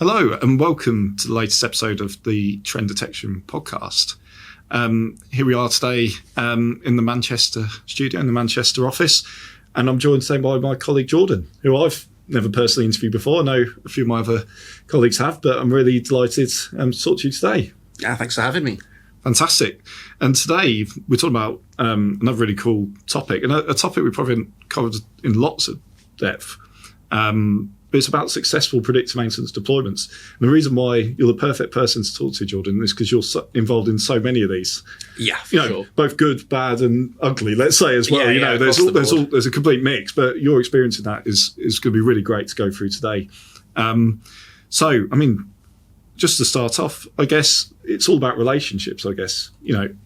Hello and welcome to the latest episode of the Trend Detection podcast. Here we are today in the Manchester studio, in the Manchester office, and I'm joined today by my colleague Jordan, who I've never personally interviewed before. I know a few of my other colleagues have, but I'm really delighted to talk to you today. Yeah, thanks for having me. Fantastic. And today we're talking about another really cool topic, and a topic we probably haven't covered in lots of depth. But it's about successful predictive maintenance deployments. And the reason why you're the perfect person to talk to, Jordan, is because you're involved in so many of these. Yeah, for sure. Both good, bad, and ugly, let's say as well. There's a complete mix, but your experience in that is going to be really great to go through today. Just to start off, I guess it's all about relationships, I guess.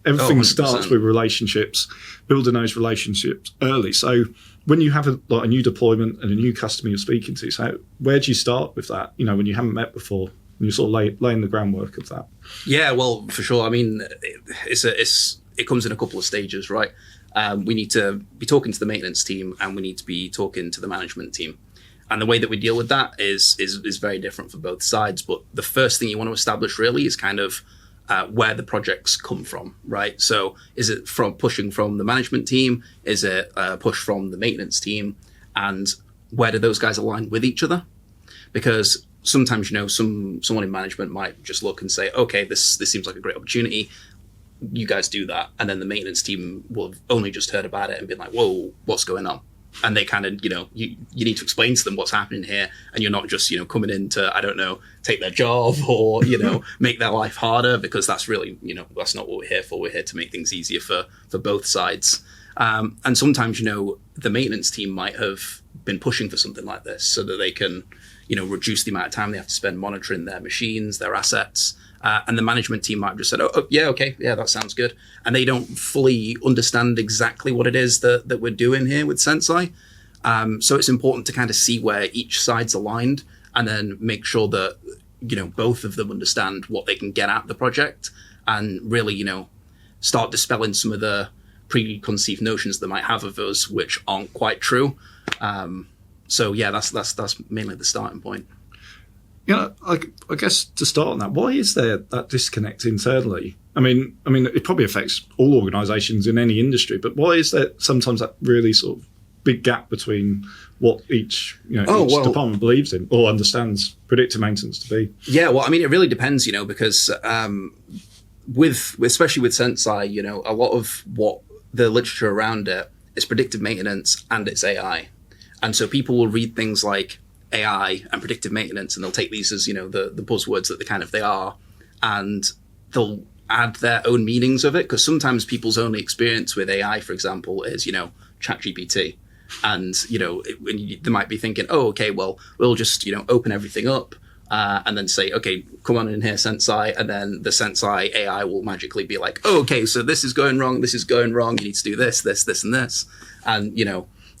Everything starts with relationships, building those relationships early. So when you have a new deployment and a new customer you're speaking to, so where do you start with that, when you haven't met before, and you're sort of laying the groundwork of that? Yeah, well, for sure. I mean, it comes in a couple of stages, right? We need to be talking to the maintenance team and we need to be talking to the management team. And the way that we deal with that is very different for both sides. But the first thing you want to establish really is kind of where the projects come from, right? So is it from pushing from the management team? Is it push from the maintenance team? And where do those guys align with each other? Because sometimes, someone in management might just look and say, okay, this seems like a great opportunity. You guys do that. And then the maintenance team will have only just heard about it and be like, whoa, what's going on? And they kind of, you need to explain to them what's happening here. And you're not just, coming in to, I don't know, take their job or, make their life harder, because that's really, that's not what we're here for. We're here to make things easier for both sides. And sometimes, the maintenance team might have been pushing for something like this so that they can, reduce the amount of time they have to spend monitoring their machines, their assets. And the management team might have just said, that sounds good. And they don't fully understand exactly what it is that we're doing here with Senseye. So it's important to kind of see where each side's aligned and then make sure that, both of them understand what they can get at the project and really, start dispelling some of the preconceived notions they might have of us, which aren't quite true. That's mainly the starting point. I guess to start on that, why is there that disconnect internally? I mean, it probably affects all organisations in any industry, but why is there sometimes that really sort of big gap between what each department believes in or understands predictive maintenance to be? Yeah, well, I mean, it really depends, because especially with Senseye, a lot of what the literature around it is predictive maintenance and it's AI. And so people will read things like AI and predictive maintenance, and they'll take these as, the buzzwords that they are, and they'll add their own meanings of it. Because sometimes people's only experience with AI, for example, is, ChatGPT. And, they might be thinking, oh, okay, well, we'll just, open everything up and then say, okay, come on in here, Senseye. And then the Senseye AI will magically be like, oh, okay, so this is going wrong. This is going wrong. You need to do this, this, this, and this. And,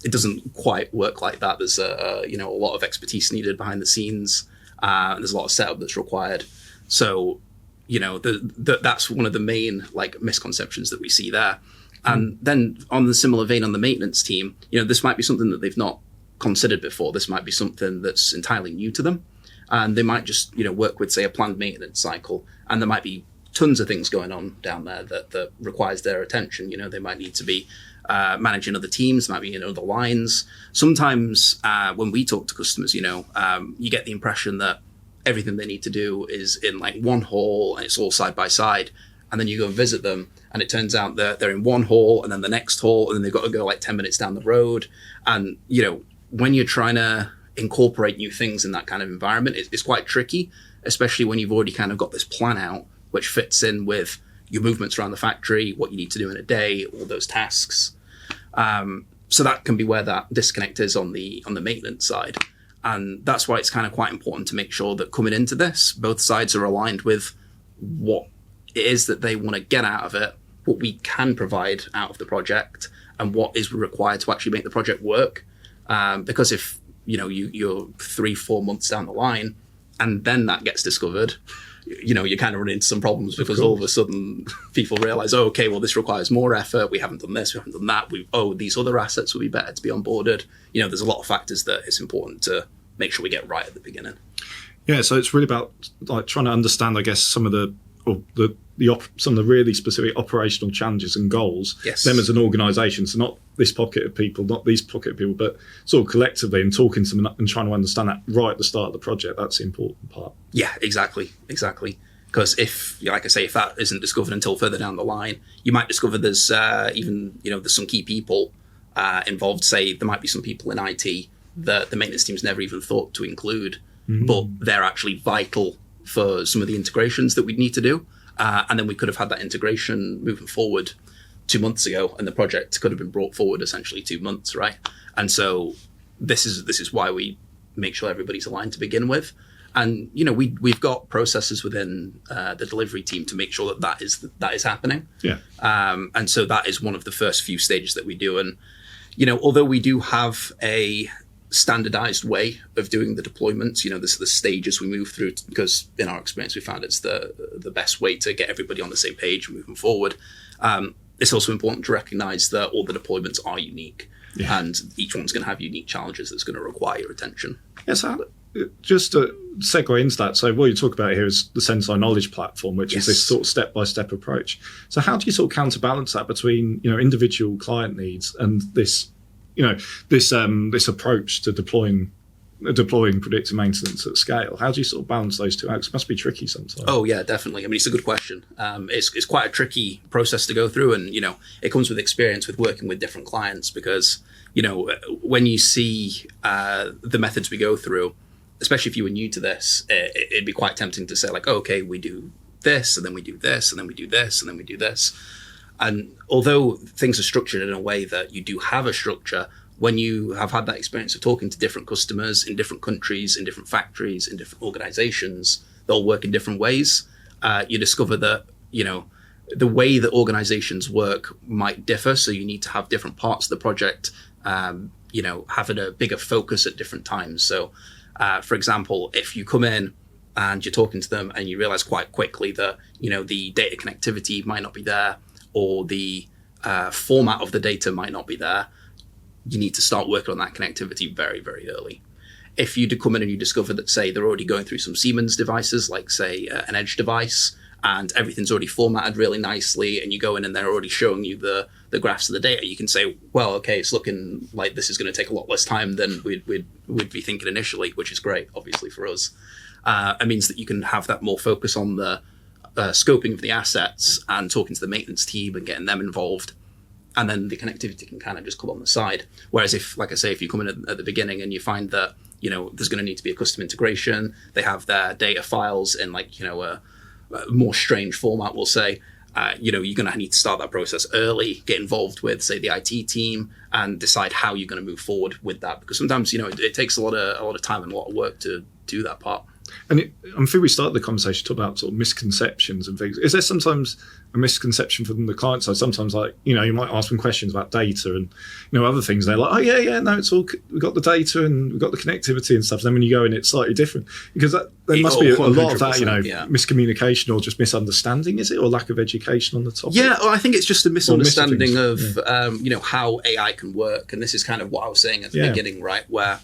it doesn't quite work like that. There's a lot of expertise needed behind the scenes. There's a lot of setup that's required. So, that's one of the main misconceptions that we see there. And then on the similar vein on the maintenance team, this might be something that they've not considered before. This might be something that's entirely new to them. And they might just, work with, say, a planned maintenance cycle. And there might be tons of things going on down there that requires their attention. They might need to be managing other teams, might be in other lines. Sometimes when we talk to customers, you get the impression that everything they need to do is in one hall and it's all side by side. And then you go and visit them and it turns out that they're in one hall and then the next hall and then they've got to go 10 minutes down the road. And, when you're trying to incorporate new things in that kind of environment, it's quite tricky, especially when you've already kind of got this plan out, which fits in with your movements around the factory, what you need to do in a day, all those tasks. So that can be where that disconnect is on the maintenance side. And that's why it's kind of quite important to make sure that coming into this, both sides are aligned with what it is that they want to get out of it, what we can provide out of the project, and what is required to actually make the project work. Because if, you're 3-4 months down the line and then that gets discovered, you kind of run into some problems because all of a sudden people realize, oh, okay, well, this requires more effort. We haven't done this, we haven't done that. These other assets would be better to be onboarded. There's a lot of factors that it's important to make sure we get right at the beginning. Yeah, so it's really about like trying to understand, I guess, some of the some of the really specific operational challenges and goals. Yes. Them as an organisation, so not this pocket of people, not these pocket of people, but sort of collectively and talking to them and trying to understand that right at the start of the project. That's the important part. Yeah, exactly. Because if, like I say, if that isn't discovered until further down the line, you might discover there's there's some key people involved. Say there might be some people in IT that the maintenance team's never even thought to include, but they're actually vital for some of the integrations that we'd need to do. And then we could have had that integration moving forward 2 months ago, and the project could have been brought forward essentially 2 months, right? And so this is why we make sure everybody's aligned to begin with. And we've got processes within the delivery team to make sure that is happening. Yeah. And so that is one of the first few stages that we do. And although we do have a standardized way of doing the deployments, this is the stages we move through, because in our experience we found it's the best way to get everybody on the same page moving forward. It's also important to recognize that all the deployments are unique, and each one's going to have unique challenges that's going to require your attention. Yes. Just to segue into that, so what you talk about here is the Sensei Knowledge Platform, which is this sort of step-by-step approach. So how do you sort of counterbalance that between individual client needs and this approach to deploying predictive maintenance at scale? How do you sort of balance those two out? It must be tricky sometimes. Oh yeah, definitely. I mean, it's a good question. It's quite a tricky process to go through, and it comes with experience with working with different clients, because when you see the methods we go through, especially if you were new to this, it'd be quite tempting to say like, oh, okay, we do this, and then we do this, and then we do this, and then we do this. And although things are structured in a way that you do have a structure, when you have had that experience of talking to different customers in different countries, in different factories, in different organizations, they'll work in different ways. You discover that, the way that organizations work might differ. So you need to have different parts of the project, having a bigger focus at different times. So, for example, if you come in and you're talking to them and you realize quite quickly that, the data connectivity might not be there, or the format of the data might not be there, you need to start working on that connectivity very, very early. If you do come in and you discover that, say, they're already going through some Siemens devices, like, say, an edge device, and everything's already formatted really nicely, and you go in and they're already showing you the graphs of the data, you can say, well, okay, it's looking like this is going to take a lot less time than we'd be thinking initially, which is great, obviously, for us. It means that you can have that more focus on the scoping of the assets and talking to the maintenance team and getting them involved. And then the connectivity can kind of just come on the side. Whereas if you come in at the beginning and you find that, there's going to need to be a custom integration, they have their data files in a more strange format, we'll say, you're going to need to start that process early, get involved with, say, the IT team, and decide how you're going to move forward with that. Because sometimes, it takes a lot of time and a lot of work to do that part. And I think we started the conversation talking about sort of misconceptions and things. Is there sometimes a misconception from the client side? Sometimes, like, you might ask them questions about data and, other things. They're like, oh, yeah, no, it's all, we've got the data and we've got the connectivity and stuff. And then when you go in, it's slightly different. Because there must be a lot of that, miscommunication or just misunderstanding, is it? Or lack of education on the topic? Yeah, well, I think it's just a misunderstanding of, how AI can work. And this is kind of what I was saying at the beginning, right? Where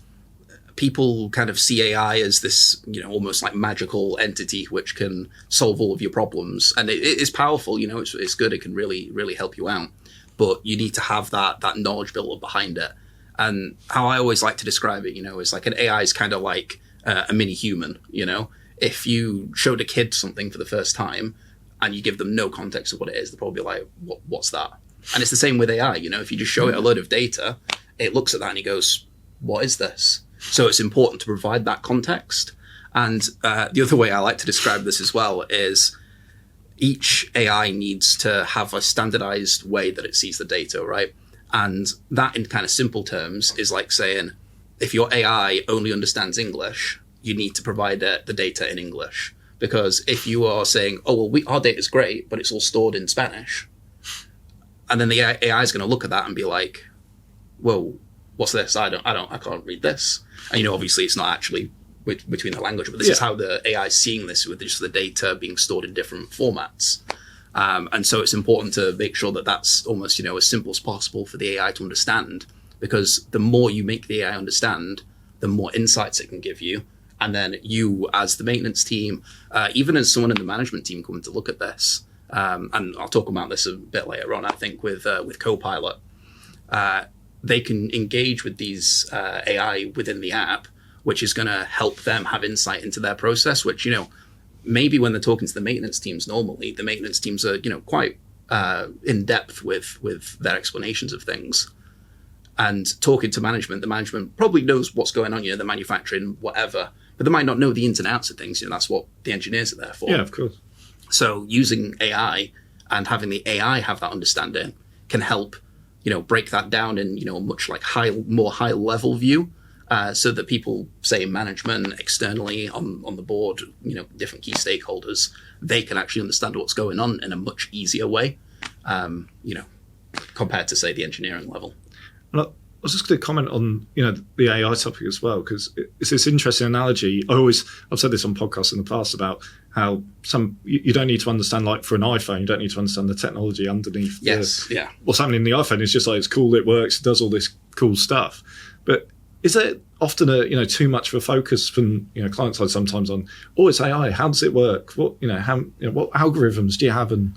people kind of see AI as this, almost like magical entity which can solve all of your problems. And it is powerful, it's good. It can really, really help you out. But you need to have that knowledge built up behind it. And how I always like to describe it, is like an AI is kind of like a mini human, If you showed a kid something for the first time and you give them no context of what it is, they're probably like, what's that? And it's the same with AI, if you just show it a load of data, it looks at that and it goes, what is this? So it's important to provide that context. And the other way I like to describe this as well is each AI needs to have a standardized way that it sees the data, right? And that, in kind of simple terms, is like saying, if your AI only understands English, you need to provide the data in English. Because if you are saying, oh, well, our data is great, but it's all stored in Spanish, and then the AI is going to look at that and be like, well, what's this? I can't read this. And, obviously it's not actually between the language, but this is how the AI is seeing this, with just the data being stored in different formats. And so it's important to make sure that that's almost, as simple as possible for the AI to understand, because the more you make the AI understand, the more insights it can give you, And then you, as the maintenance team, even as someone in the management team coming to look at this, and I'll talk about this a bit later on, I think, with Copilot, they can engage with these AI within the app, which is going to help them have insight into their process, which, maybe when they're talking to the maintenance teams normally, the maintenance teams are, quite in depth with their explanations of things. And talking to management, the management probably knows what's going on, the manufacturing, whatever, but they might not know the ins and outs of things. That's what the engineers are there for. Yeah, of course. So using AI and having the AI have that understanding can help, break that down in, a much more high level view, so that people, say in management, externally on the board, different key stakeholders, they can actually understand what's going on in a much easier way, compared to, say, the engineering level. And I was just going to comment on, the AI topic as well, because it's this interesting analogy. I've said this on podcasts in the past about how you don't need to understand, like for an iPhone, you don't need to understand the technology underneath. Yes, yeah. What's happening in the iPhone is just like, it's cool, it works, it does all this cool stuff. But is there often too much of a focus from client side sometimes on, it's AI, how does it work? What what algorithms do you have, and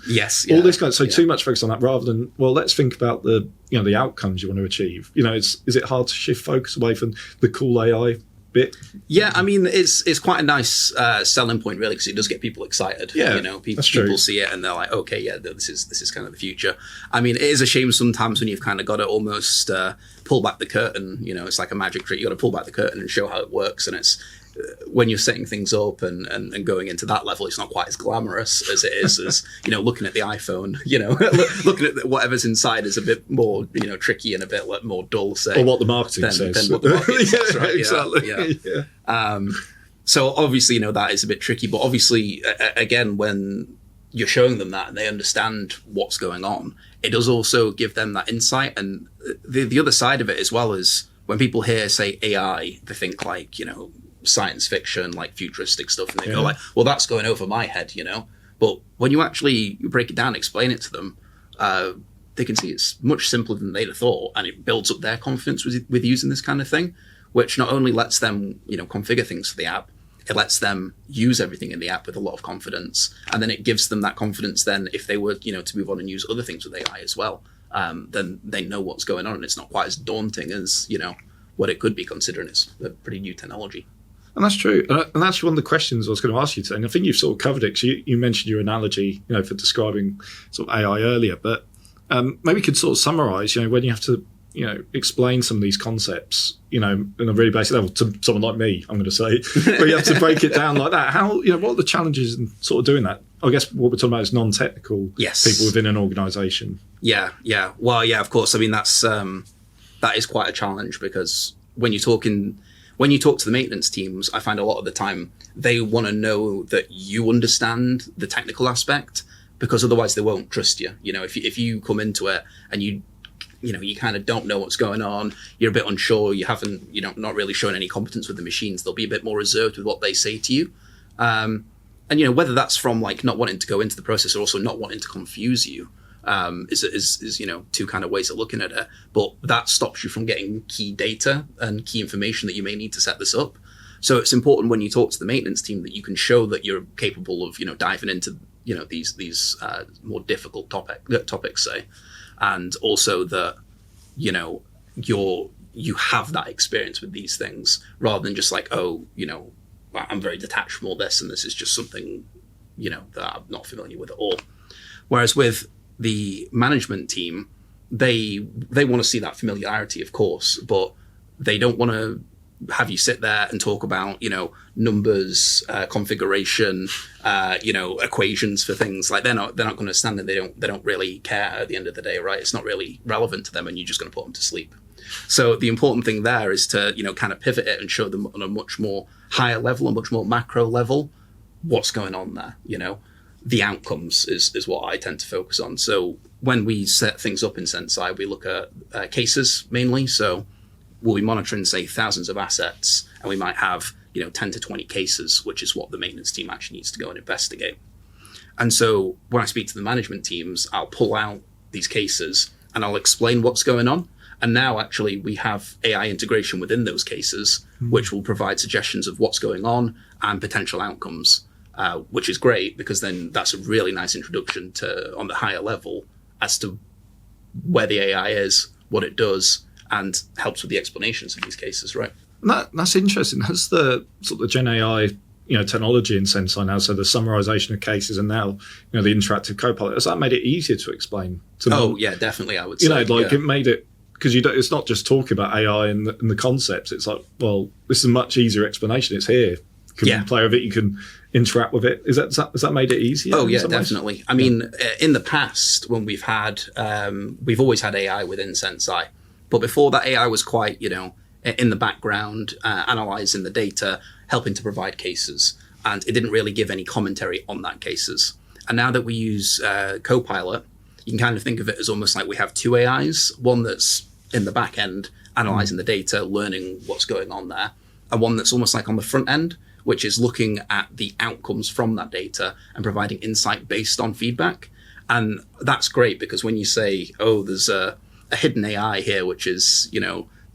all this kind of, too much focus on that rather than, well, let's think about the the outcomes you want to achieve. Is it hard to shift focus away from the cool AI bit? Yeah, I mean, it's quite a nice selling point, really, because it does get people excited. Yeah, people see it and they're like, okay, yeah, this is kind of the future. I mean, it is a shame sometimes when you've kind of got to almost pull back the curtain. It's like a magic trick. You got to pull back the curtain and show how it works, and it's when you're setting things up and going into that level, it's not quite as glamorous as it is as looking at the iPhone. Looking at whatever's inside is a bit more tricky and a bit more dull, say, or what the marketing says. Than what the marketing says, right? Exactly. Yeah. So obviously, that is a bit tricky, but obviously, again, when you're showing them that and they understand what's going on, it does also give them that insight. And the other side of it as well is when people hear, say, AI, they think like, science fiction, like futuristic stuff, and they go like, well, that's going over my head, But when you actually break it down, explain it to them, they can see it's much simpler than they'd have thought, and it builds up their confidence with using this kind of thing, which not only lets them, configure things for the app, it lets them use everything in the app with a lot of confidence, and then it gives them that confidence. Then, if they were, to move on and use other things with AI as well, then they know what's going on, and it's not quite as daunting as what it could be, considering it's a pretty new technology. And that's true. And that's one of the questions I was going to ask you today. And I think you've sort of covered it. So you mentioned your analogy, for describing sort of AI earlier. But maybe you could sort of summarize, when you have to, explain some of these concepts, in a really basic level to someone like me, I'm going to say, where you have to break it down like that. How, what are the challenges in sort of doing that? I guess what we're talking about is non-technical people within an organization. Yeah. Well, yeah, of course. I mean, that is quite a challenge, because when you talk to the maintenance teams, I find a lot of the time they want to know that you understand the technical aspect, because otherwise they won't trust you. If you come into it and you kind of don't know what's going on, you're a bit unsure, not really showing any competence with the machines, they'll be a bit more reserved with what they say to you. And whether that's from like not wanting to go into the process or also not wanting to confuse you, is two kind of ways of looking at it. But that stops you from getting key data and key information that you may need to set this up. So it's important when you talk to the maintenance team that you can show that you're capable of diving into these more difficult topics, say, and also that you have that experience with these things, rather than just like, I'm very detached from all this and this is just something that I'm not familiar with at all. Whereas with the management team, they want to see that familiarity, of course, but they don't want to have you sit there and talk about, numbers, configuration, equations for things. Like they're not going to stand there. They don't really care at the end of the day, right? It's not really relevant to them, and you're just going to put them to sleep. So the important thing there is to, kind of pivot it and show them on a much more higher level, a much more macro level, what's going on there. The outcomes is what I tend to focus on. So when we set things up in Sensei, we look at cases mainly. So we'll be monitoring, say, thousands of assets, and we might have 10 to 20 cases, which is what the maintenance team actually needs to go and investigate. And so when I speak to the management teams, I'll pull out these cases and I'll explain what's going on. And now actually we have AI integration within those cases, which will provide suggestions of what's going on and potential outcomes, which is great because then that's a really nice introduction to on the higher level as to where the AI is, what it does, and helps with the explanations of these cases, right? That's interesting. Has the sort of Gen AI technology in Sensei now, so the summarization of cases and now the interactive copilot, has that made it easier to explain to them? Oh yeah, definitely. I would say it made it, because it's not just talking about AI and the concepts. It's like, well, this is a much easier explanation. It's here. You can play with it. You can interact with it. Has that made it easier? Oh yeah, definitely. I mean, in the past when we've always had AI within Sensei, but before that AI was quite in the background, analyzing the data, helping to provide cases, and it didn't really give any commentary on that cases. And now that we use Copilot, you can kind of think of it as almost like we have two AIs, one that's in the back end, analyzing the data, learning what's going on there, and one that's almost like on the front end, which is looking at the outcomes from that data and providing insight based on feedback. And that's great because when you say, oh, there's a hidden AI here, which is,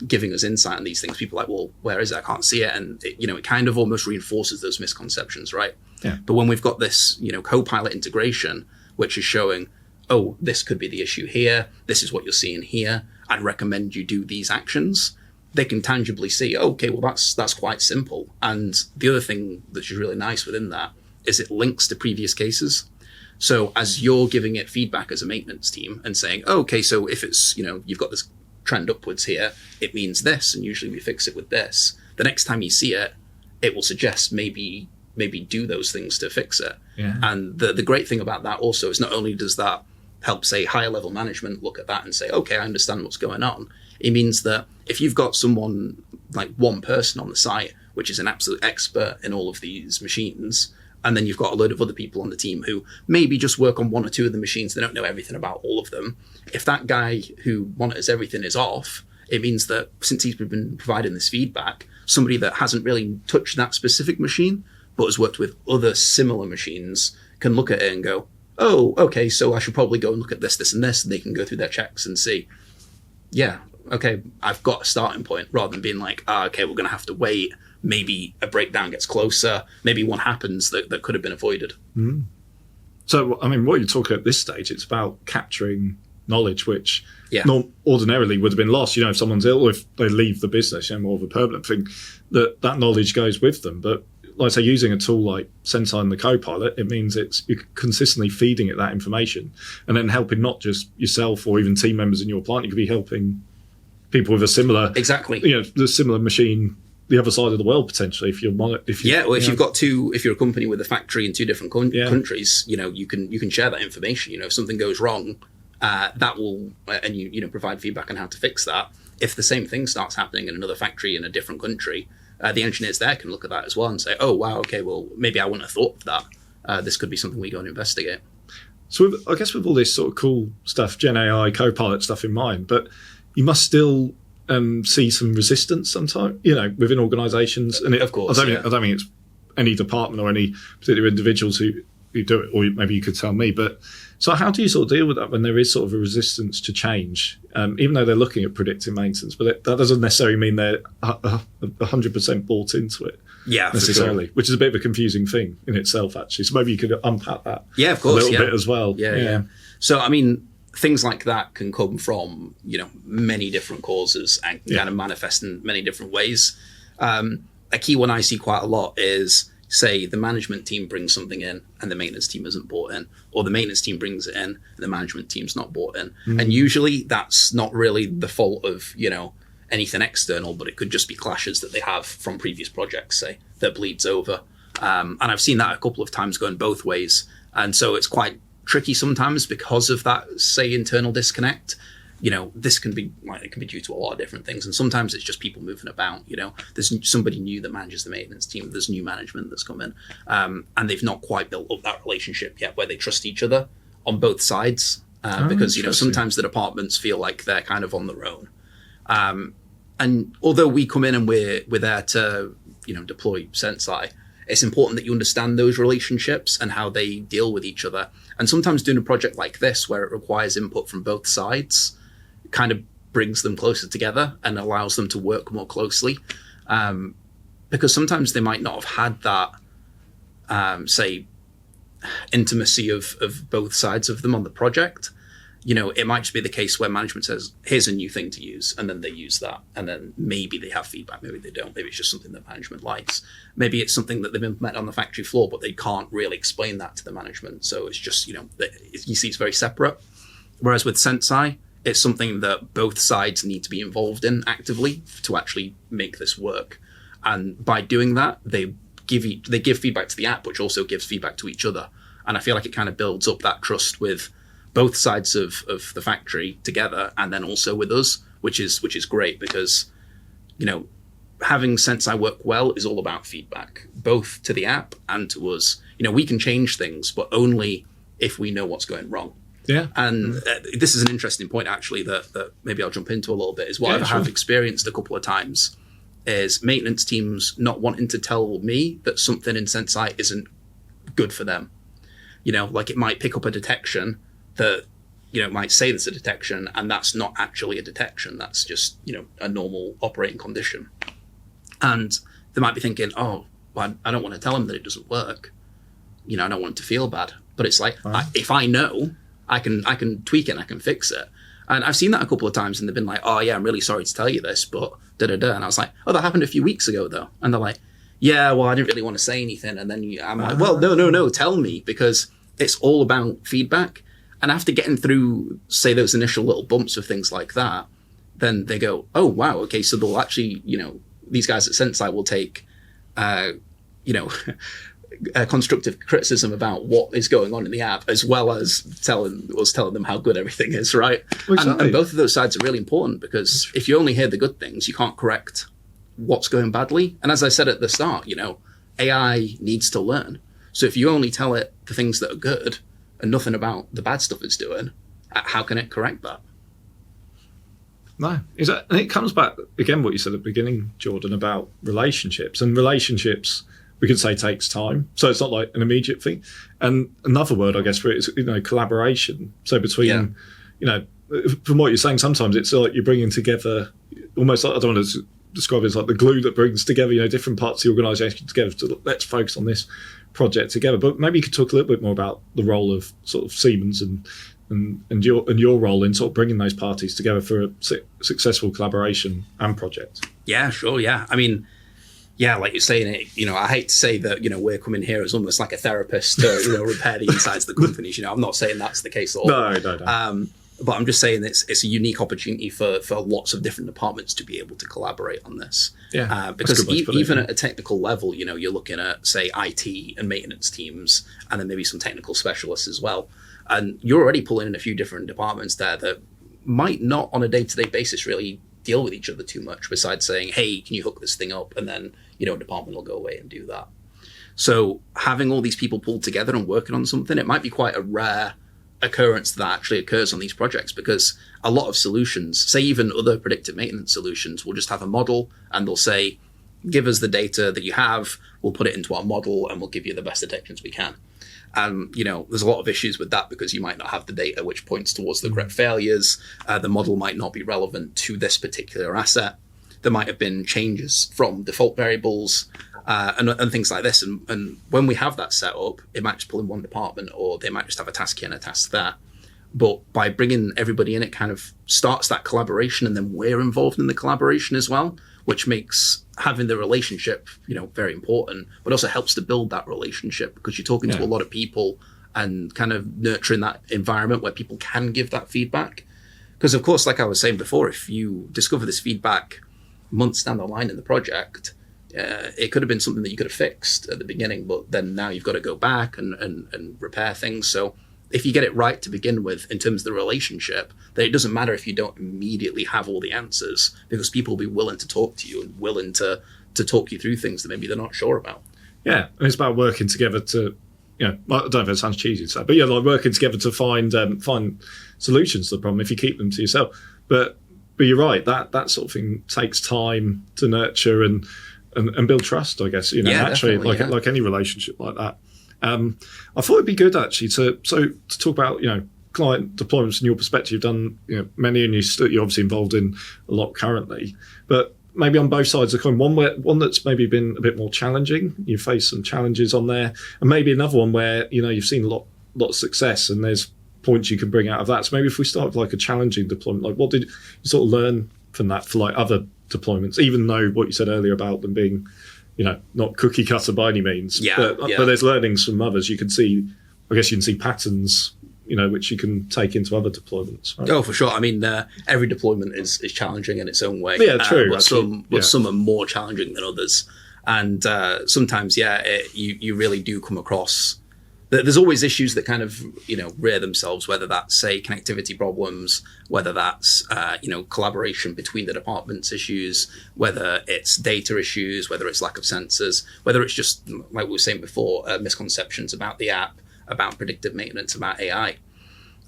giving us insight on these things, people are like, well, where is it? I can't see it. And it kind of almost reinforces those misconceptions, right? Yeah. But when we've got this, Copilot integration, which is showing, oh, this could be the issue here. This is what you're seeing here. I'd recommend you do these actions. They can tangibly see, oh, okay, well, that's quite simple. And the other thing that's really nice within that is it links to previous cases. So as you're giving it feedback as a maintenance team and saying, oh, okay, so if it's, you've got this trend upwards here, it means this, and usually we fix it with this. The next time you see it, it will suggest maybe do those things to fix it. Yeah. And the great thing about that also is not only does that help, say, higher level management look at that and say, okay, I understand what's going on. It means that if you've got someone like one person on the site, which is an absolute expert in all of these machines, and then you've got a load of other people on the team who maybe just work on one or two of the machines, they don't know everything about all of them. If that guy who monitors everything is off, it means that since he's been providing this feedback, somebody that hasn't really touched that specific machine, but has worked with other similar machines, can look at it and go, oh, okay, so I should probably go and look at this, this, and this, and they can go through their checks and see, yeah, okay, I've got a starting point, rather than being like, okay, we're going to have to wait. Maybe a breakdown gets closer. Maybe one happens that could have been avoided. Mm. So, I mean, what you're talking at this stage, it's about capturing knowledge, which ordinarily would have been lost. If someone's ill, or if they leave the business, more of a permanent thing, that knowledge goes with them. But like I say, using a tool like Sensei and the Copilot, it means you're consistently feeding it that information and then helping not just yourself or even team members in your plant. You could be helping people with a similar, the similar machine the other side of the world potentially. If you've got if you're a company with a factory in two different countries, you can share that information. If something goes wrong, that will and you provide feedback on how to fix that. If the same thing starts happening in another factory in a different country, the engineers there can look at that as well and say, oh wow, okay, well maybe I wouldn't have thought of that. This could be something we go and investigate. So I guess with all this sort of cool stuff, Gen AI, Copilot stuff in mind, but you must still see some resistance sometimes, within organisations. And of course, I don't think it's any department or any particular individuals who do it, or maybe you could tell me. But so how do you sort of deal with that when there is sort of a resistance to change, even though they're looking at predictive maintenance, but that doesn't necessarily mean they're 100% bought into it. Yeah, necessarily, which is a bit of a confusing thing in itself, actually. So maybe you could unpack that. Yeah, of course, a little bit as well. Yeah. So I mean, things like that can come from many different causes and kind of manifest in many different ways. A key one I see quite a lot is, say, the management team brings something in and the maintenance team isn't bought in, or the maintenance team brings it in and the management team's not bought in. And usually that's not really the fault of anything external, but it could just be clashes that they have from previous projects, say, that bleeds over. And I've seen that a couple of times going both ways. And so it's quite tricky sometimes because of that, say, internal disconnect. This can be due to a lot of different things. And sometimes it's just people moving about, there's somebody new that manages the maintenance team. There's new management that's come in, and they've not quite built up that relationship yet where they trust each other on both sides. Because, sometimes the departments feel like they're kind of on their own. And although we come in and we're there to, deploy Sensei, it's important that you understand those relationships and how they deal with each other. And sometimes doing a project like this, where it requires input from both sides, kind of brings them closer together and allows them to work more closely. Because sometimes they might not have had that, say, intimacy of both sides of them on the project. It might just be the case where management says, here's a new thing to use, and then they use that. And then maybe they have feedback, maybe they don't. Maybe it's just something that management likes. Maybe it's something that they've implemented on the factory floor, but they can't really explain that to the management. So it's just, you see it's very separate. Whereas with Sensei, it's something that both sides need to be involved in actively to actually make this work. And by doing that, they give feedback to the app, which also gives feedback to each other. And I feel like it kind of builds up that trust with both sides of the factory together, and then also with us, which is great, because having Sensei work well is all about feedback, both to the app and to us. We can change things, but only if we know what's going wrong. Yeah. And this is an interesting point, actually, that maybe I'll jump into a little bit, is what I have experienced a couple of times is maintenance teams not wanting to tell me that something in Sensei isn't good for them. Like it might pick up a detection that, it might say there's a detection, and that's not actually a detection. That's just, a normal operating condition. And they might be thinking, oh, well, I don't want to tell them that it doesn't work. I don't want them to feel bad. But it's like, if I know, I can tweak it and I can fix it. And I've seen that a couple of times, and they've been like, oh yeah, I'm really sorry to tell you this, but da-da-da. And I was like, oh, that happened a few weeks ago though. And they're like, yeah, well, I didn't really want to say anything. And then I'm like, well, no, tell me, because it's all about feedback. And after getting through, say, those initial little bumps of things like that, then they go, oh, wow, okay, so they'll actually, these guys at Sensei will take, constructive criticism about what is going on in the app, as well as telling them how good everything is, right? Exactly. And both of those sides are really important, because if you only hear the good things, you can't correct what's going badly. And as I said at the start, AI needs to learn. So if you only tell it the things that are good and nothing about the bad stuff it's doing, how can it correct that? No, and it comes back again what you said at the beginning, Jordan, about relationships. And relationships, we could say, takes time, so it's not like an immediate thing. And another word, I guess, for it is collaboration. So between from what you're saying, sometimes it's like you're bringing together almost like, I don't want to describe it as like the glue that brings together different parts of the organisation together to let's focus on this project together. But maybe you could talk a little bit more about the role of sort of Siemens and your role in sort of bringing those parties together for a successful collaboration and project. Yeah, sure. Yeah, I mean, yeah, like you're saying it. I hate to say that we're coming here as almost like a therapist to repair the insides of the companies. I'm not saying that's the case at all. No. But I'm just saying it's a unique opportunity for lots of different departments to be able to collaborate on this. Yeah, because even at a technical level, you're looking at, say, IT and maintenance teams, and then maybe some technical specialists as well. And you're already pulling in a few different departments there that might not on a day-to-day basis really deal with each other too much, besides saying, hey, can you hook this thing up? And then, a department will go away and do that. So having all these people pulled together and working on something, it might be quite a rare occurrence that actually occurs on these projects, because a lot of solutions, say even other predictive maintenance solutions, will just have a model and they'll say, give us the data that you have, we'll put it into our model and we'll give you the best detections we can. And, there's a lot of issues with that, because you might not have the data which points towards the correct failures. The model might not be relevant to this particular asset. There might have been changes from default variables and things like this. And when we have that set up, it might just pull in one department, or they might just have a task here and a task there. But by bringing everybody in, it kind of starts that collaboration, and then we're involved in the collaboration as well, which makes having the relationship, very important, but also helps to build that relationship, because you're talking to a lot of people and kind of nurturing that environment where people can give that feedback. Because, of course, like I was saying before, if you discover this feedback months down the line in the project, it could have been something that you could have fixed at the beginning, but then now you've got to go back and repair things. So if you get it right to begin with in terms of the relationship, then it doesn't matter if you don't immediately have all the answers, because people will be willing to talk to you and willing to talk you through things that maybe they're not sure about. Yeah, and it's about working together to, I don't know if it sounds cheesy to say, but like working together to find solutions to the problem if you keep them to yourself. But you're right, that sort of thing takes time to nurture and build trust, I guess, naturally, like any relationship like that. I thought it'd be good actually to talk about, client deployments from your perspective? You've done many, and you're obviously involved in a lot currently. But maybe on both sides of the coin, one that's maybe been a bit more challenging. You face some challenges on there, and maybe another one where you've seen a lot of success, and there's points you can bring out of that. So maybe if we start with like a challenging deployment, like what did you sort of learn from that for like other deployments? Even though what you said earlier about them being, not cookie cutter by any means, but there's learnings from others. You can see, I guess you can see patterns, which you can take into other deployments. Right? Oh, for sure. I mean, every deployment is challenging in its own way. Yeah, true. But some are more challenging than others. And sometimes, you really do come across. There's always issues that kind of, rear themselves, whether that's, say, connectivity problems, whether that's, collaboration between the departments issues, whether it's data issues, whether it's lack of sensors, whether it's just, like we were saying before, misconceptions about the app, about predictive maintenance, about AI.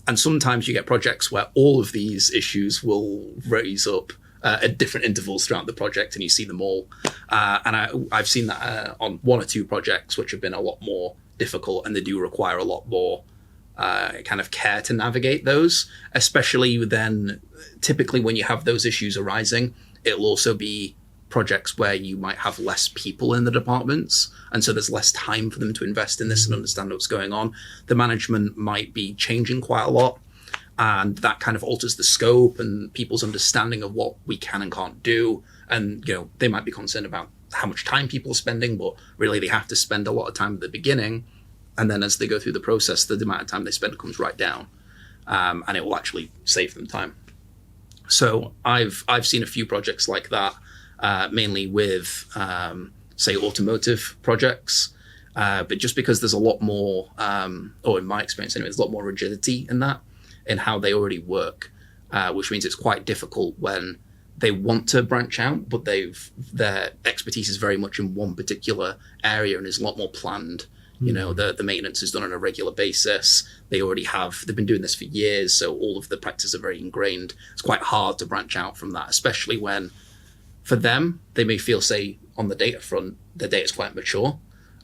And sometimes you get projects where all of these issues will raise up at different intervals throughout the project, and you see them all. And I've seen that on one or two projects, which have been a lot more difficult, and they do require a lot more kind of care to navigate those, especially then typically when you have those issues arising. It'll also be projects where you might have less people in the departments, and so there's less time for them to invest in this and understand what's going on. The management might be changing quite a lot, and that kind of alters the scope and people's understanding of what we can and can't do. And they might be concerned about how much time people are spending, but really they have to spend a lot of time at the beginning, and then as they go through the process, the amount of time they spend comes right down, and it will actually save them time. So I've seen a few projects like that, mainly with say automotive projects, but just because there's a lot more, or in my experience anyway, there's a lot more rigidity in how they already work, which means it's quite difficult when they want to branch out, but their expertise is very much in one particular area and is a lot more planned. The maintenance is done on a regular basis. They've been doing this for years, so all of the practices are very ingrained. It's quite hard to branch out from that, especially when, for them, they may feel, say, on the data front, the data is quite mature,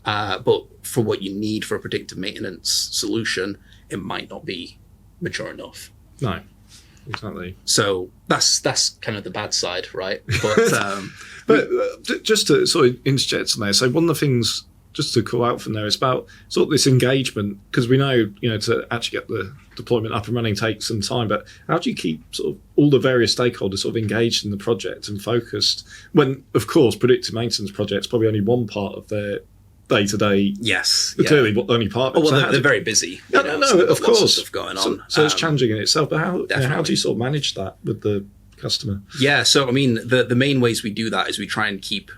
but for what you need for a predictive maintenance solution, it might not be mature enough. No. Exactly. So that's kind of the bad side, right? But but just to sort of interject on there, so one of the things just to call out from there is about sort of this engagement, because we know to actually get the deployment up and running takes some time. But how do you keep sort of all the various stakeholders sort of engaged in the project and focused when, of course, predictive maintenance projects probably only one part of their day-to-day. Yes, clearly only part. Oh, well, they're very busy. Of course, stuff going on. So it's challenging in itself. But how do you sort of manage that with the customer? Yeah, so I mean, the main ways we do that is we try and keep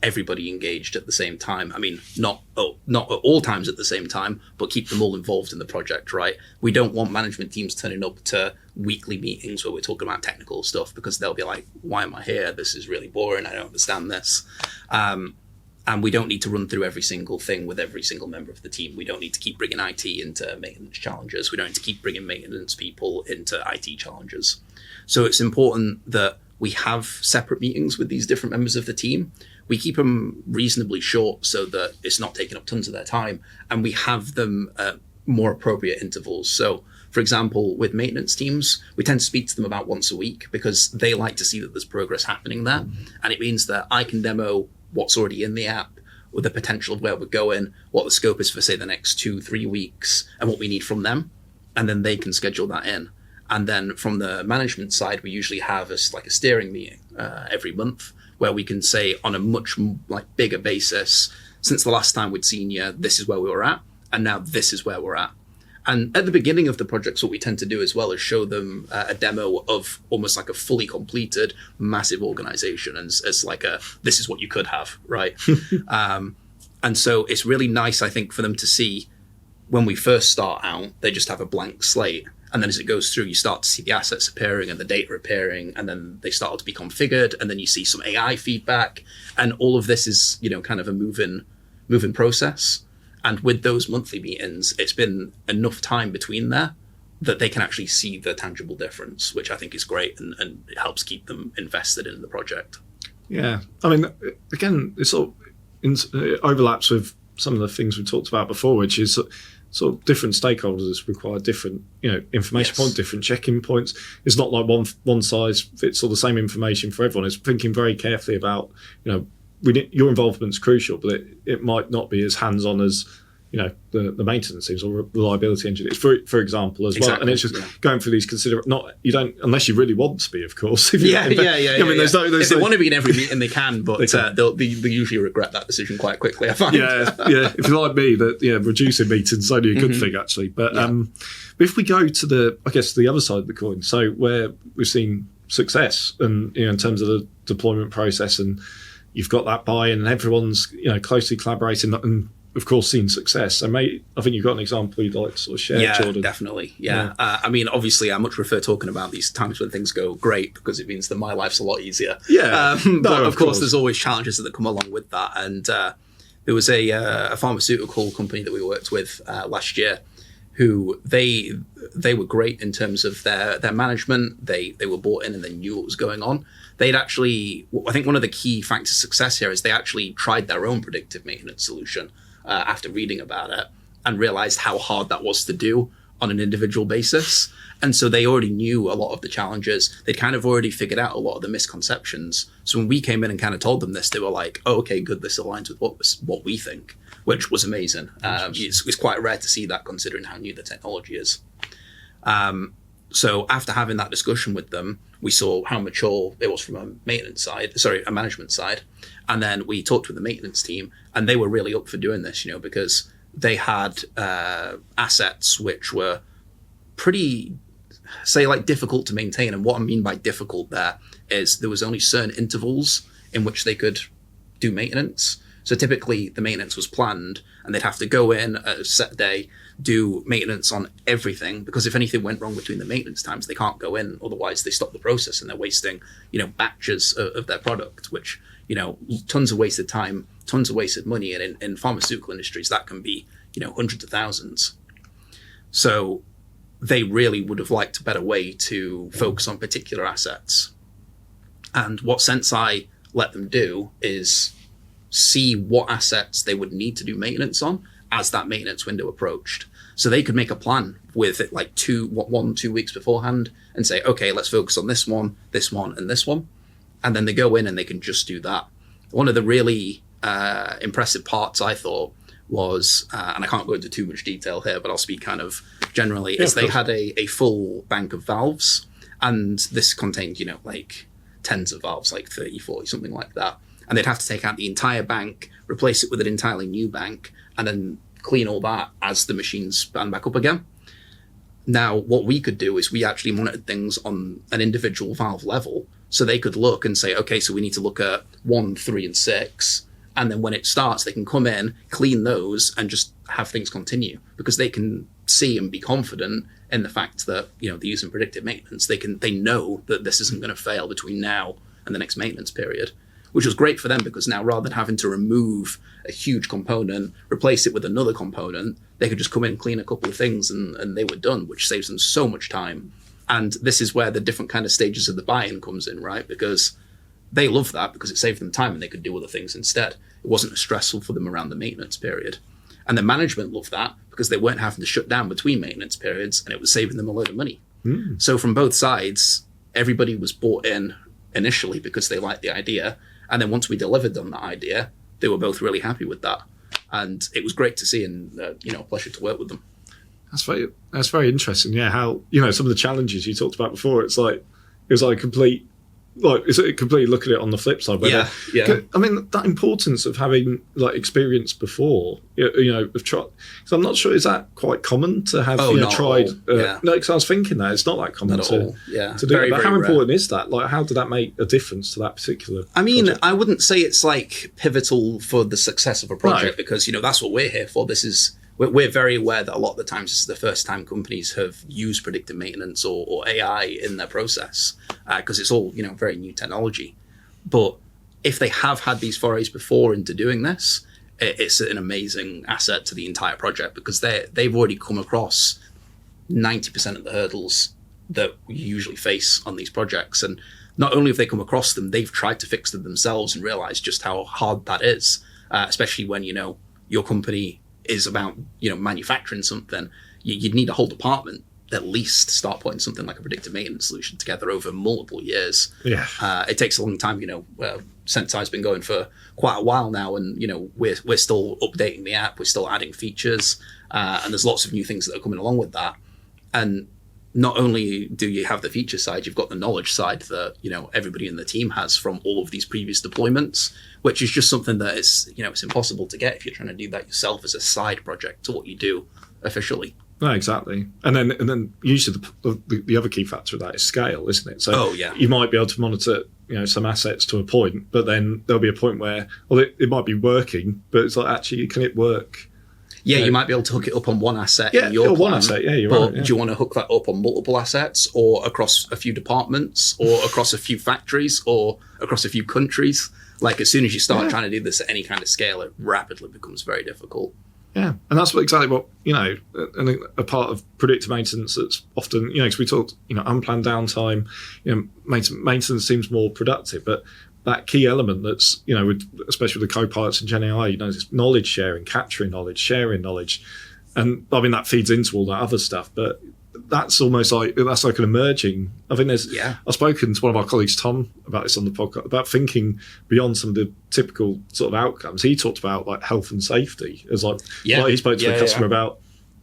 everybody engaged at the same time. I mean, not at all times at the same time, but keep them all involved in the project, right? We don't want management teams turning up to weekly meetings where we're talking about technical stuff, because they'll be like, why am I here? This is really boring. I don't understand this. And we don't need to run through every single thing with every single member of the team. We don't need to keep bringing IT into maintenance challenges. We don't need to keep bringing maintenance people into IT challenges. So it's important that we have separate meetings with these different members of the team. We keep them reasonably short so that it's not taking up tons of their time, and we have them at more appropriate intervals. So, for example, with maintenance teams, we tend to speak to them about once a week, because they like to see that there's progress happening there. And it means that I can demo what's already in the app, with the potential of where we're going, what the scope is for, say, the next 2-3 weeks, and what we need from them. And then they can schedule that in. And then from the management side, we usually have a steering meeting every month, where we can say on a much bigger basis, since the last time we'd seen you, this is where we were at, and now this is where we're at. And at the beginning of the projects, what we tend to do as well is show them a demo of almost like a fully completed massive organization, and as like this is what you could have, right? And so it's really nice, I think, for them to see when we first start out, they just have a blank slate. And then as it goes through, you start to see the assets appearing and the data appearing, and then they start to be configured, and then you see some AI feedback. And all of this is, kind of a moving process. And with those monthly meetings, it's been enough time between there that they can actually see the tangible difference, which I think is great, and it helps keep them invested in the project. Yeah. I mean, again, it sort of overlaps with some of the things we talked about before, which is sort of different stakeholders require different, information points, different check-in points. It's not like one size fits all the same information for everyone. It's thinking very carefully about, your involvement's crucial, but it might not be as hands-on as, the maintenance teams or reliability engineers, for example, as well. And it's just going through these you don't, unless you really want to be, of course. If they want to be in every meeting, they can, but they usually regret that decision quite quickly, I find. If you're like me, reducing meetings is only a good thing, actually. But if we go to the other side of the coin, so where we've seen success and, in terms of the deployment process, and you've got that buy-in and everyone's, closely collaborating and, of course, seen success. So, mate, I think you've got an example you'd like to sort of share, Jordan. Definitely. Obviously, I much prefer talking about these times when things go great because it means that my life's a lot easier. But of course, there's always challenges that come along with that. And there was a pharmaceutical company that we worked with last year who they were great in terms of their management. They were bought in and they knew what was going on. They'd actually, I think one of the key factors of success here is they actually tried their own predictive maintenance solution after reading about it and realized how hard that was to do on an individual basis. And so they already knew a lot of the challenges. They'd kind of already figured out a lot of the misconceptions. So when we came in and kind of told them this, they were like, oh, okay, good. This aligns with what we think, which was amazing. It's quite rare to see that considering how new the technology is. So after having that discussion with them, we saw how mature it was from a management side. And then we talked with the maintenance team and they were really up for doing this, because they had assets which were pretty, difficult to maintain. And what I mean by difficult there is there was only certain intervals in which they could do maintenance. So typically the maintenance was planned and they'd have to go in at a set day, do maintenance on everything, because if anything went wrong between the maintenance times, they can't go in. Otherwise they stop the process and they're wasting, batches of their product, which, tons of wasted time, tons of wasted money. And in pharmaceutical industries, that can be, hundreds of thousands. So they really would have liked a better way to focus on particular assets. And what Sensei let them do is see what assets they would need to do maintenance on as that maintenance window approached. So they could make a plan with it 1-2 weeks beforehand and say, okay, let's focus on this one, and this one. And then they go in and they can just do that. One of the really impressive parts I thought was, and I can't go into too much detail here, but I'll speak kind of generally, is they had a full bank of valves. And this contained, tens of valves, 30, 40, something like that. And they'd have to take out the entire bank, replace it with an entirely new bank, and then clean all that as the machines span back up again. Now, what we could do is we actually monitored things on an individual valve level. So they could look and say, okay, so we need to look at 1, 3, and 6. And then when it starts, they can come in, clean those, and just have things continue. Because they can see and be confident in the fact that, they're using predictive maintenance. They know that this isn't going to fail between now and the next maintenance period. Which was great for them because now rather than having to remove a huge component, replace it with another component, they could just come in, clean a couple of things and they were done, which saves them so much time. And this is where the different kind of stages of the buy-in comes in, right? Because they love that because it saved them time and they could do other things instead. It wasn't as stressful for them around the maintenance period. And the management loved that because they weren't having to shut down between maintenance periods and it was saving them a load of money. So from both sides, everybody was bought in initially because they liked the idea. And then once we delivered on that idea, they were both really happy with that. And it was great to see and, a pleasure to work with them. That's very interesting. Yeah. How, some of the challenges you talked about before, it was like a complete, completely look at it on the flip side. Yeah. I mean, that importance of having experience before, of try. So I'm not sure, is that quite common to have tried? No, because I was thinking that it's not that common to do it. But how important is that? How did that make a difference to that particular? I mean, project? I wouldn't say it's pivotal for the success of a project because that's what we're here for. We're very aware that a lot of the times this is the first time companies have used predictive maintenance or AI in their process because it's all, very new technology. But if they have had these forays before into doing this, it's an amazing asset to the entire project because they've already come across 90% of the hurdles that we usually face on these projects. And not only have they come across them, they've tried to fix them themselves and realized just how hard that is, especially when, your company is about, manufacturing something, you'd need a whole department at least to start putting something like a predictive maintenance solution together over multiple years. Yeah. It takes a long time. Sensei's been going for quite a while now, and we're still updating the app, we're still adding features, and there's lots of new things that are coming along with that. And not only do you have the feature side, you've got the knowledge side that everybody in the team has from all of these previous deployments, which is just something that is it's impossible to get if you're trying to do that yourself as a side project to what you do officially. No, exactly. And then usually the other key factor of that is scale, isn't it? So you might be able to monitor some assets to a point, but then there'll be a point where it might be working, but it's like, actually, can it work? Yeah, you might be able to hook it up on one asset in your plan, one asset. Yeah, you're but right. Yeah. do you want to hook that up on multiple assets, or across a few departments, or across a few factories, or across a few countries? Like, as soon as you start trying to do this at any kind of scale, it rapidly becomes very difficult. Yeah, and that's exactly what, and a part of predictive maintenance that's often, because we talked, unplanned downtime, maintenance seems more productive, but that key element that's, especially with the co-pilots and Gen AI, this knowledge sharing, capturing knowledge, sharing knowledge. And I mean, that feeds into all that other stuff, but that's almost like an emerging. I think I've spoken to one of our colleagues, Tom, about this on the podcast, about thinking beyond some of the typical sort of outcomes. He talked about like health and safety as he spoke to a customer about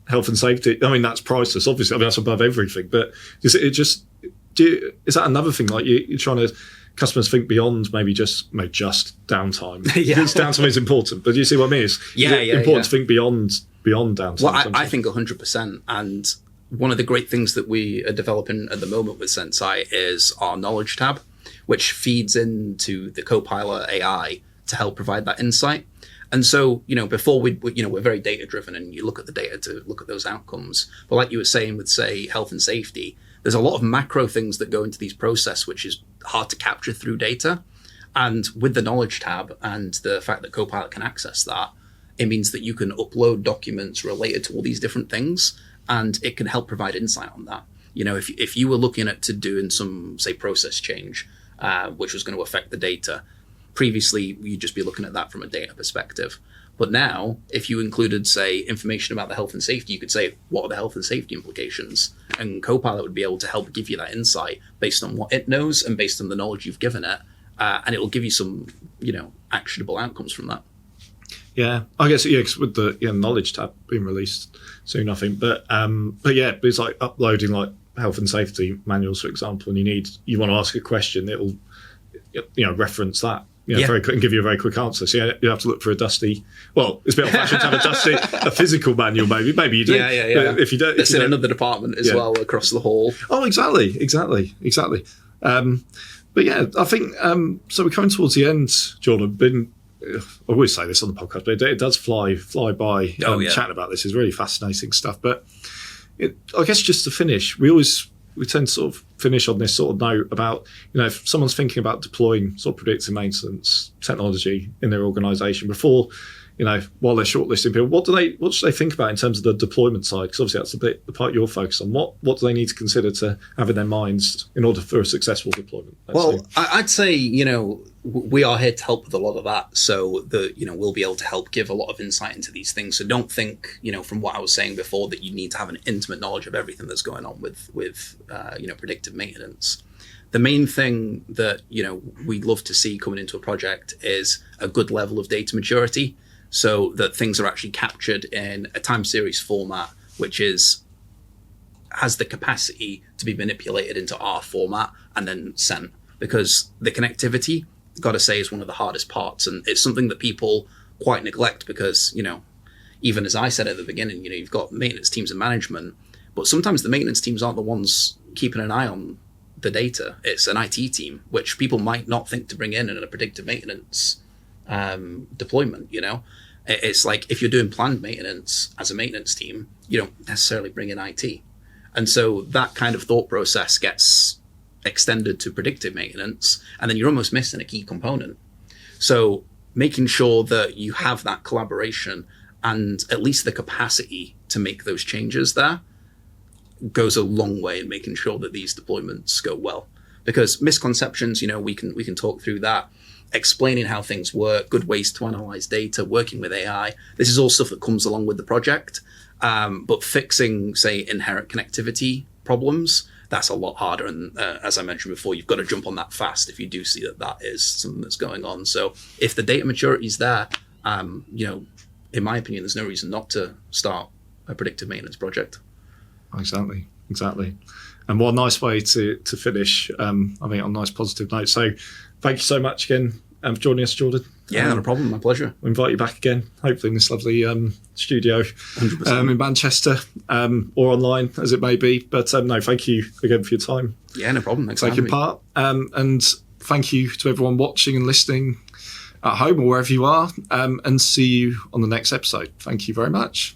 health and safety. I mean, that's priceless, obviously. I mean, that's above everything, but is that another thing? Like you're trying to, customers think beyond maybe just downtime. Because downtime is important, but do you see what I mean? It's important to think beyond downtime. Well, I think 100%. And one of the great things that we are developing at the moment with Sensei is our knowledge tab, which feeds into the Copilot AI to help provide that insight. And so, before we're very data driven, and you look at the data to look at those outcomes. But like you were saying with, say, health and safety, there's a lot of macro things that go into these processes, which is hard to capture through data. And with the knowledge tab and the fact that Copilot can access that, it means that you can upload documents related to all these different things, and it can help provide insight on that. If you were looking at doing some, say, process change, which was going to affect the data, previously you'd just be looking at that from a data perspective. But now, if you included, say, information about the health and safety, you could say, what are the health and safety implications? And Copilot would be able to help give you that insight based on what it knows and based on the knowledge you've given it. And it will give you some, actionable outcomes from that. Yeah, I guess, because with the knowledge tab being released soon, I think. But it's like uploading like health and safety manuals, for example, and you want to ask a question, it'll reference that. Very quick and give you a very quick answer. So you have to look for a dusty. Well, it's a bit old-fashioned to have a physical manual. Maybe you do. Yeah. But if you don't, it's in another department as well across the hall. Oh, exactly. But yeah, I think so. We're coming towards the end, Jordan. I always say this on the podcast, but it does fly by. Chatting about this is really fascinating stuff. But I guess just to finish, we tend to sort of finish on this sort of note about, if someone's thinking about deploying sort of predictive maintenance technology in their organisation before, while they're shortlisting people, what should they think about in terms of the deployment side? Because obviously that's the part you're focused on. What do they need to consider to have in their minds in order for a successful deployment? I'd say, we are here to help with a lot of that. So we'll be able to help give a lot of insight into these things. So don't think, from what I was saying before, that you need to have an intimate knowledge of everything that's going on with predictive maintenance. The main thing that, we'd love to see coming into a project is a good level of data maturity, so that things are actually captured in a time series format, which has the capacity to be manipulated into R format and then sent. Because the connectivity, got to say, is one of the hardest parts. And it's something that people quite neglect because, even as I said at the beginning, you've got maintenance teams and management, but sometimes the maintenance teams aren't the ones keeping an eye on the data. It's an IT team, which people might not think to bring in a predictive maintenance deployment. It's like if you're doing planned maintenance as a maintenance team, you don't necessarily bring in IT. And so that kind of thought process gets extended to predictive maintenance, and then you're almost missing a key component. So making sure that you have that collaboration and at least the capacity to make those changes there goes a long way in making sure that these deployments go well. because misconceptions, we can talk through that. Explaining how things work, good ways to analyze data, working with AI. This is all stuff that comes along with the project. But fixing, say, inherent connectivity problems, that's a lot harder. And as I mentioned before, you've got to jump on that fast if you do see that is something that's going on. So if the data maturity is there, in my opinion, there's no reason not to start a predictive maintenance project. Exactly. And what a nice way to finish, on a nice positive note. So thank you so much again for joining us, Jordan. Yeah, not a problem. My pleasure. We'll invite you back again, hopefully in this lovely studio 100%. In Manchester or online, as it may be. But no, thank you again for your time. Yeah, no problem. Thanks for taking part. And thank you to everyone watching and listening at home or wherever you are. And see you on the next episode. Thank you very much.